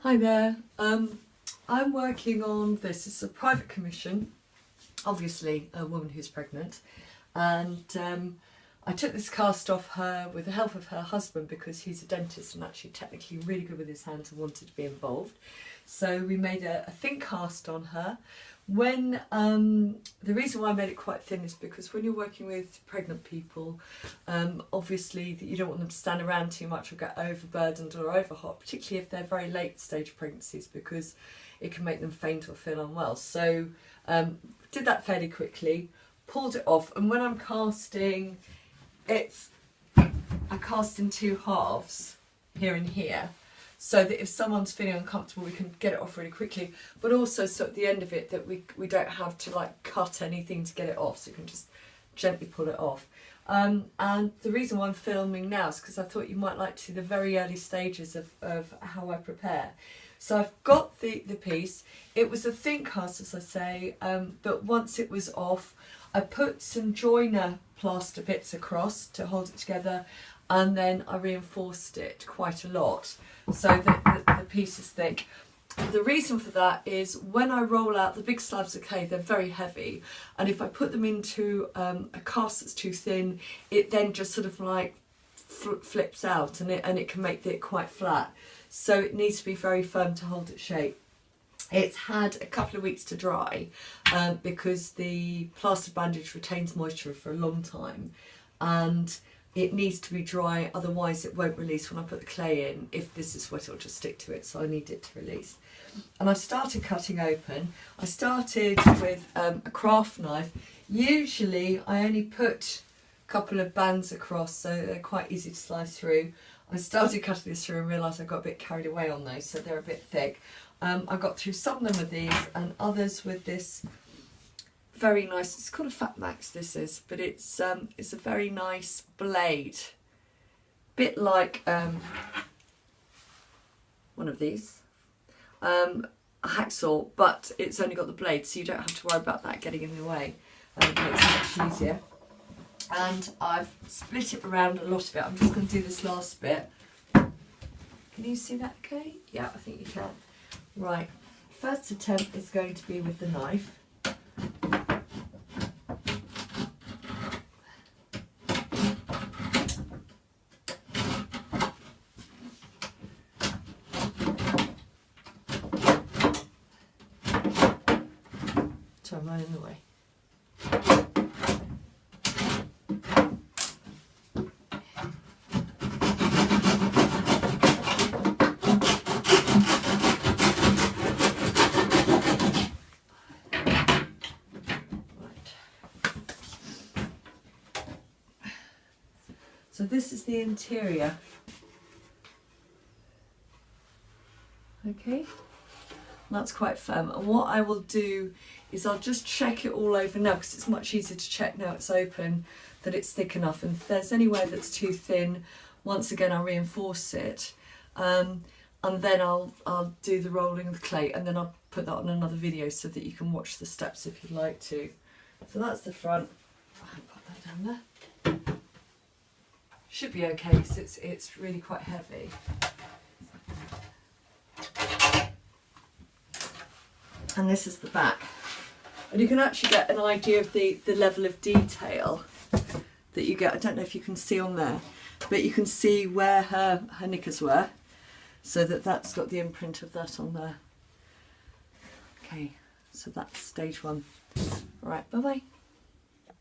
Hi there. I'm working on this. It's a private commission, obviously a woman who's pregnant, and I took this cast off her with the help of her husband because he's a dentist and actually technically really good with his hands and wanted to be involved. So we made a thin cast on her. When the reason why I made it quite thin is because when you're working with pregnant people, obviously that you don't want them to stand around too much or get overburdened or overhot, particularly if they're very late stage pregnancies, because it can make them faint or feel unwell. So did that fairly quickly, pulled it off, and when I'm casting, I cast in two halves, here and here, so that if someone's feeling uncomfortable we can get it off really quickly, but also so at the end of it that we don't have to like cut anything to get it off, so you can just gently pull it off. And the reason why I'm filming now is because I thought you might like to see the very early stages of how I prepare. So I've got the piece. It was a thin cast, as I say, but once it was off I put some joiner plaster bits across to hold it together, and then I reinforced it quite a lot so that the piece is thick. The reason for that is when I roll out the big slabs of clay, they're very heavy, and if I put them into a cast that's too thin, it then just sort of like flips out, and it can make it quite flat. So it needs to be very firm to hold its shape. It's had a couple of weeks to dry because the plaster bandage retains moisture for a long time, and it needs to be dry, otherwise it won't release when I put the clay in. If this is wet, it'll just stick to it, so I need it to release. And I started cutting open. I started with a craft knife. Usually I only put a couple of bands across, so they're quite easy to slice through. I started cutting this through and realised I got a bit carried away on those, so they're a bit thick. I got through some of them with these and others with this very nice, it's called a Fat Max this is, but it's a very nice blade, bit like one of these, a hacksaw, but it's only got the blade, so you don't have to worry about that getting in the way, and it makes it much easier. And I've split it around a lot of it. I'm just going to do this last bit. Can you see that okay? Yeah, I think you can. Right, first attempt is going to be with the knife. So I'm right in the way. So this is the interior. Okay, that's quite firm. And what I will do is I'll just check it all over now, because it's much easier to check now it's open that it's thick enough. And if there's anywhere that's too thin, once again I'll reinforce it. And then I'll do the rolling of the clay, and then I'll put that on another video so that you can watch the steps if you'd like to. So that's the front. I'll put that down there. Should be okay because it's really quite heavy. And this is the back. And you can actually get an idea of the level of detail that you get. I don't know if you can see on there, but you can see where her knickers were, so that's got the imprint of that on there. Okay, so that's stage one. All right, bye-bye.